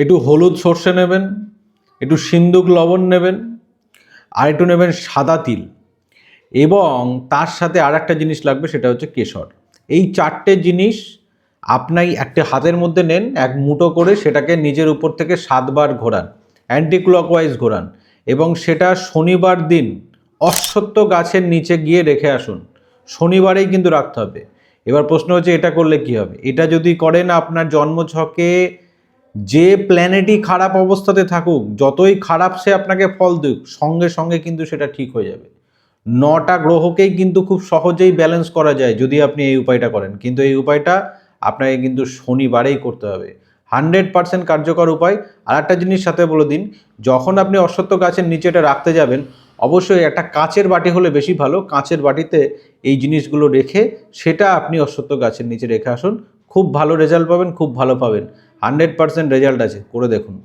একটু হলুদ সর্ষে নেবেন, একটু সিন্দুক লবণ নেবেন, আর একটু নেবেন সাদা তিল, এবং তার সাথে আর একটা জিনিস লাগবে, সেটা হচ্ছে কেশর। এই 4টে জিনিস আপনি একটা হাতের মধ্যে নেন, এক মুঠো করে সেটাকে নিজের উপর থেকে 7বার ঘোরান, অ্যান্টি ক্লকওয়াইজ ঘোরান, এবং সেটা শনিবার দিন অশ্বত্থ গাছের নিচে গিয়ে রেখে আসুন। শনিবারেই কিন্তু রাখতে হবে। এবার প্রশ্ন হচ্ছে এটা করলে কি হবে? এটা যদি করেন, আপনার জন্মছকে যে প্ল্যানেটই খারাপ অবস্থাতে থাকুক, যতই খারাপ সে আপনাকে ফল দিক, সঙ্গে সঙ্গে কিন্তু সেটা ঠিক হয়ে যাবে। 9টা গ্রহকেই কিন্তু খুব সহজেই ব্যালেন্স করা যায় যদি আপনি এই উপায়টা করেন, কিন্তু এই উপায়টা আপনাকে কিন্তু শনিবারেই করতে হবে। 100% কার্যকর উপায়। আর একটা জিনিস সাথে বলে দিন, যখন আপনি অশ্বত্থ গাছের নিচে এটা রাখতে যাবেন, অবশ্যই একটা কাচের বাটি হলে বেশি ভালো। কাচের বাটিতে এই জিনিসগুলো রেখে সেটা আপনি অশ্বত্থ গাছের নিচে রেখে আসুন, খুব ভালো রেজাল্ট পাবেন, খুব ভালো পাবেন। 100% রেজাল্ট আছে, করে দেখুন।